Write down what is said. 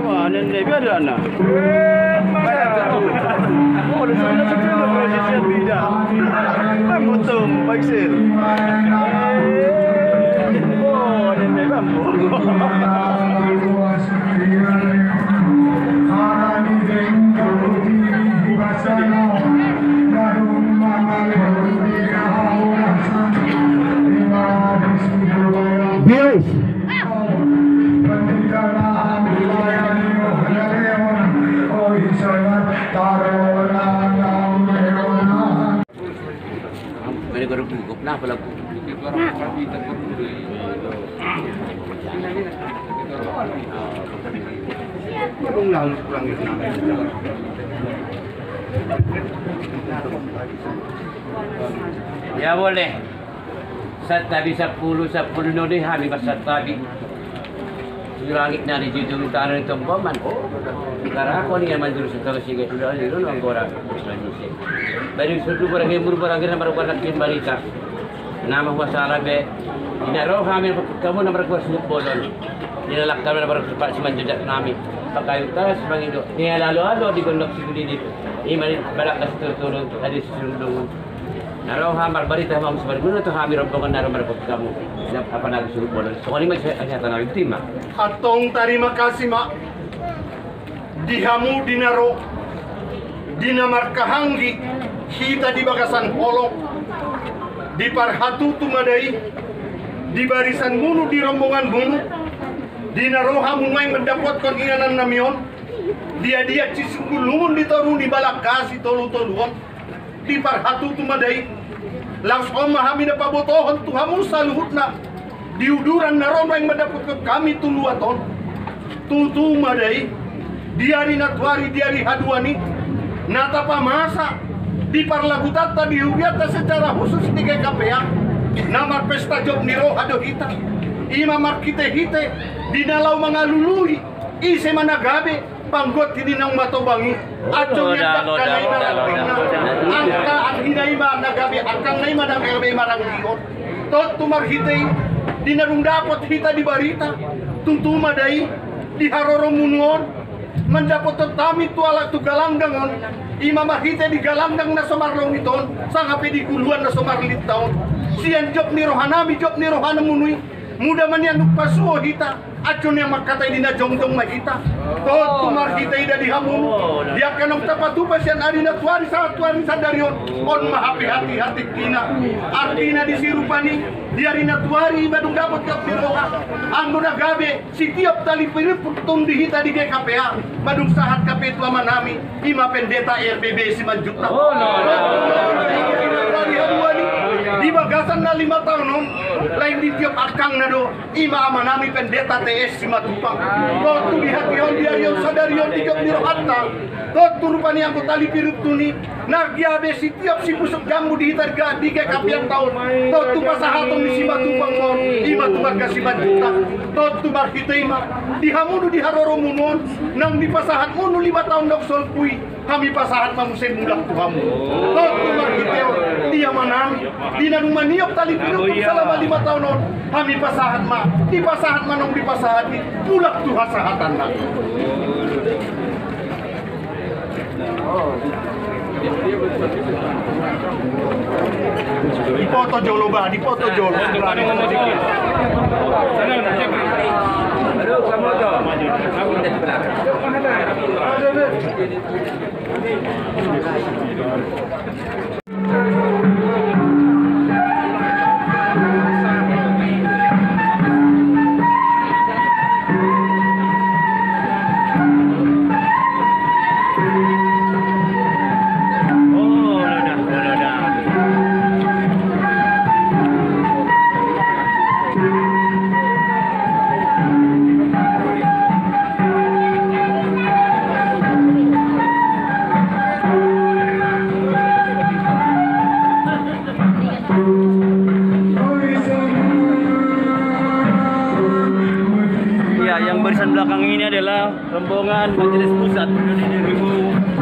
mana ni biar ana. Oh, di sana sudah proses beda. Betul, baik sel. Oh, ni bambu. Bios. Mereka baru cukup lah kalau ya boleh. Satabi 10 nodi hari pasatabi. Langit nari jitu utara itu boman. Karena aku ni yang manjur setelah sige sudah liru orang Bari sudu barang hembur barang kena baru barang kin balita. Nama wasara be. Inaro kami kamu nama kuas bolon. Dia lak kami nama sepak siman jejak kami. Pakai utas bang itu. Dia lalu di gondok siguli di. Ini balak kasih turun ada sundung. Naro hamar barita mam sebarguna tu hamir rombongan naro merebut kamu. Apa nak suruh bolon. Soalnya macam hanya tanah itu mak. Atong terima kasih mak. Dihamu dinaro. Dinamar kahanggi. Kita di bagasan polok. Di parhatu tumadai. Di barisan munu di rombongan munu. Dinaroha munai mendapatkan inganan namion. Dia cisungulungun ditorun di balak kasih tolu-toluan. Di parhatu tumadai langsung memahami dapat botohan Tuhamu saluhut na diuduran naron yang mendapat ke kami tuluaton tutu madai diari natwari diari haduani natapa masa di parlagutata diubiata secara khusus di KPA namar pesta job niro hado hita ima markite hite dinalau mangalului ise managabe panggot ini nang matobangi aco nyetak kanai marang angka anhinai ma nagabi akang nai ma nagabi marang diot tot tumar hitei dinarung dapot hita di barita tuntuma dai di haroro munuon mendapat tetami tu alat tu galanggangon ima mahite di galanggang na somarlong iton sangape di kuluan na somarlit taon sian job ni rohanami job ni rohana munui muda manianuk pasuo hita acun yang makatai dina jongjong mahita tot tumar kita ida dihamun dia kanong tapatupas yan ari na tuari sa darion on mahapi hati kina artina disirupani dia rina tuari badung dapat kap diroha anggo nagabe si tiap tali piriputong dihita di KPA badung sahat kape tua manami ima pendeta RBB si manjuta di bagasan na 5 tahun non lain di tiap akang na do ima amanami pendeta TS si matupang to di hati on dia yon sadarion di job niro hatta to rupani ang tali pirup tuni nagyabe si tiap si pusuk jambu di hitar di KPA tahun to pasahatong ni si matupang mon ima tumarga si manjuta to markita ima di hamudu di haroro munon nang di pasahat munu 5 tahun dok solpui kami pasahat mamusay mulak tuhamu to markita dia manami di nanumaniop tali pirup selama 5 tahun on kami pasahat ma di pasahat manong di pasahat ni mulak tuha sahatan na di foto jolo ba di foto jolo aduh kamu tu aku dah sebelah barisan belakang ini adalah rombongan Majelis Pusat PUD 2000